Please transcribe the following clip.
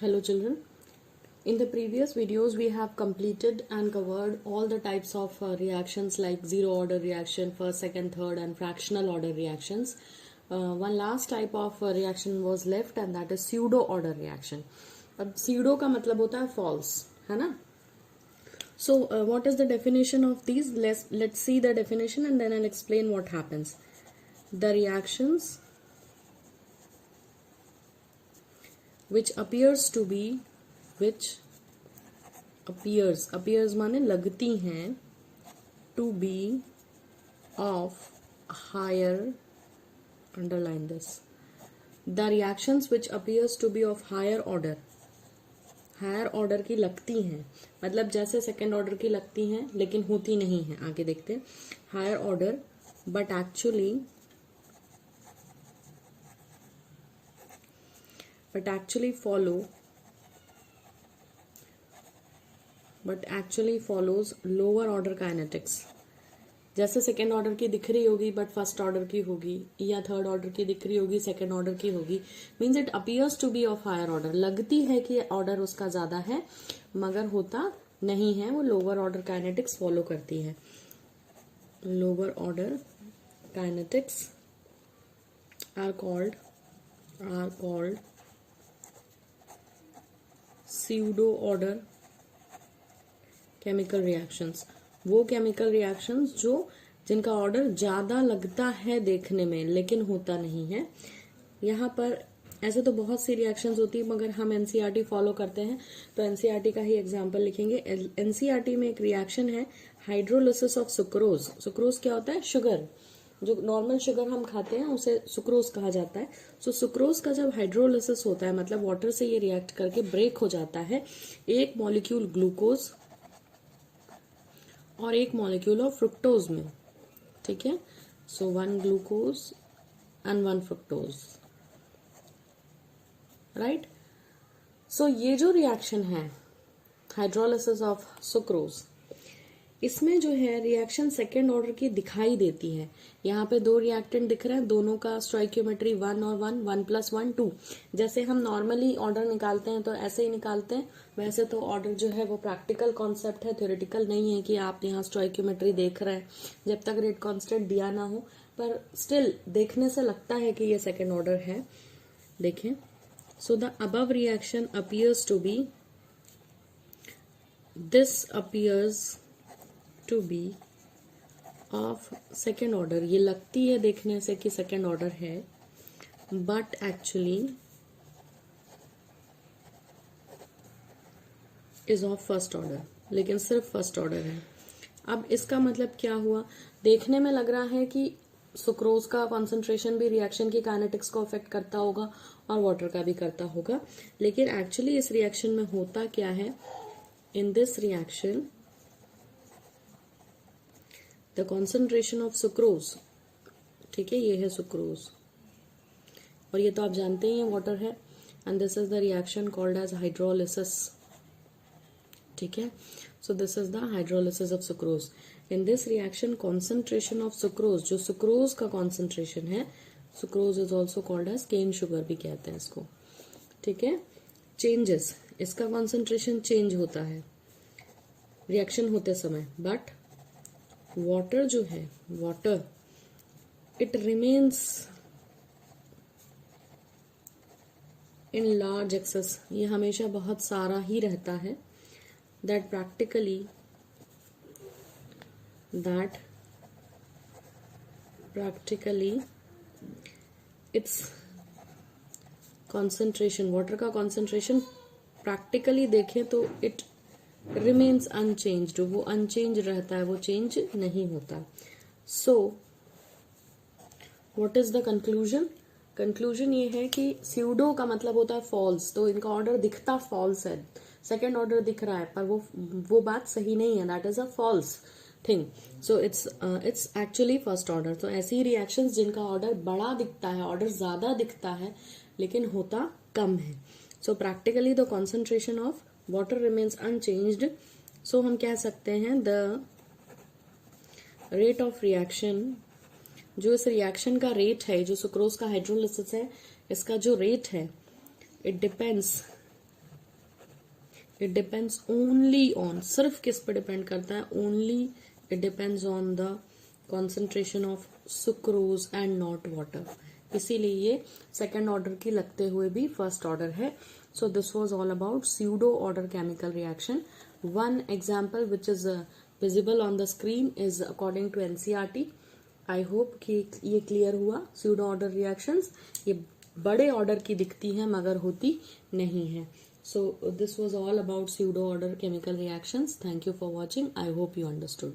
Hello children. In the previous videos we have completed and covered all the types of reactions like zero order reaction, first, second, third and fractional order reactions. One last type of reaction was left and that is pseudo order reaction. अब pseudo का मतलब होता है false, है ना? So what is the definition of these? Let's see the definition and then I'll explain what happens. The reactions which appears माने लगती हैं to be of higher, underline this, the reactions which appears to be of higher order की लगती हैं, मतलब जैसे second order की लगती हैं लेकिन होती नहीं है. आगे देखते हैं. Higher order but actually follows lower order kinetics. जैसे सेकेंड ऑर्डर की दिख रही होगी बट फर्स्ट ऑर्डर की होगी, या थर्ड ऑर्डर की दिख रही होगी सेकेंड ऑर्डर की होगी. Means it appears to be of higher order. लगती है कि ऑर्डर उसका ज्यादा है मगर होता नहीं है. वो लोअर ऑर्डर काइनेटिक्स फॉलो करती है. Lower order kinetics are called pseudo order chemical reactions. वो केमिकल रिएक्शंस जिनका ऑर्डर ज्यादा लगता है देखने में लेकिन होता नहीं है. यहाँ पर ऐसे तो बहुत सी रिएक्शंस होती है मगर हम एनसीईआरटी फॉलो करते हैं तो एनसीईआरटी का ही एग्जांपल लिखेंगे. एनसीईआरटी में एक रिएक्शन है हाइड्रोलिसिस ऑफ सुक्रोज. सुक्रोज क्या होता है? शुगर. जो नॉर्मल शुगर हम खाते हैं उसे सुक्रोज कहा जाता है. सो सुक्रोज का जब हाइड्रोलिसिस होता है मतलब वाटर से ये रिएक्ट करके ब्रेक हो जाता है. एक मॉलिक्यूल ग्लूकोज और एक मॉलिक्यूल ऑफ फ्रुक्टोज में. ठीक है. सो 1 ग्लूकोज एंड 1 फ्रुक्टोज. राइट. सो ये जो रिएक्शन है हाइड्रोलिसिस ऑफ सुक्रोज, इसमें जो है रिएक्शन सेकेंड ऑर्डर की दिखाई देती है. यहाँ पे दो रिएक्टेंट दिख रहे हैं, दोनों का स्टोइकियोमेट्री 1 और 1, 1 + 1 2. जैसे हम नॉर्मली ऑर्डर निकालते हैं तो ऐसे ही निकालते हैं. वैसे तो ऑर्डर जो है वो प्रैक्टिकल कॉन्सेप्ट है, थ्योरेटिकल नहीं है कि आप यहाँ स्टोइकियोमेट्री देख रहे हैं जब तक रेट कांस्टेंट दिया ना हो. पर स्टिल देखने से लगता है कि ये सेकेंड ऑर्डर है. देखें. So the above reaction appears to be, this appears to be of second order. ये लगती है देखने से कि सेकेंड ऑर्डर है but actually is of first order. लेकिन सिर्फ फर्स्ट ऑर्डर है. अब इसका मतलब क्या हुआ? देखने में लग रहा है कि सुक्रोज का कॉन्सेंट्रेशन भी रिएक्शन की काइनेटिक्स को अफेक्ट करता होगा और वाटर का भी करता होगा, लेकिन एक्चुअली इस रिएक्शन में होता क्या है? इन this reaction the concentration of sucrose, ठीक है, ये है सुक्रोज और ये तो आप जानते ही हैं वाटर है. And this is the reaction called as hydrolysis. ठीक है. So this is the hydrolysis of sucrose. In this reaction concentration of sucrose, जो सुक्रोज का कॉन्सेंट्रेशन है, sucrose is also called as cane sugar भी कहते हैं इसको. ठीक है. चेंजेस, इसका कॉन्सेंट्रेशन चेंज होता है रिएक्शन होते समय, बट वाटर जो है, water it remains in large access. ये हमेशा बहुत सारा ही रहता है. That practically it's concentration, water का कॉन्सेंट्रेशन प्रैक्टिकली देखें तो इट रिमेन्स अनचेंज्ड. वो अनचेंज रहता है, वो चेंज नहीं होता. So what is the conclusion? Conclusion ये है कि स्यूडो का मतलब होता है फॉल्स. तो इनका ऑर्डर दिखता फॉल्स है, सेकेंड ऑर्डर दिख रहा है पर वो बात सही नहीं है. That is a false thing. So it's actually first order. तो ऐसी रिएक्शंस जिनका ऑर्डर बड़ा दिखता है, ऑर्डर ज्यादा दिखता है लेकिन होता कम है. So practically the concentration of water remains unchanged. So हम कह सकते हैं द रेट ऑफ रिएक्शन, जो इस रिएक्शन का रेट है, जो सुक्रोज का हाइड्रोलिसिस है, इसका जो रेट है, it depends it depends only on, सिर्फ किस पे डिपेंड करता है, only it depends on the concentration of sucrose and not water. इसीलिए ये सेकेंड ऑर्डर की लगते हुए भी फर्स्ट ऑर्डर है। So this was all about pseudo order chemical reaction. One example which is visible on the screen is according to NCERT. I hope कि ये clear हुआ। स्यूडो ऑर्डर रिएक्शंस ये बड़े ऑर्डर की दिखती हैं मगर होती नहीं है। So this was all about pseudo order chemical reactions. Thank you for watching. I hope you understood.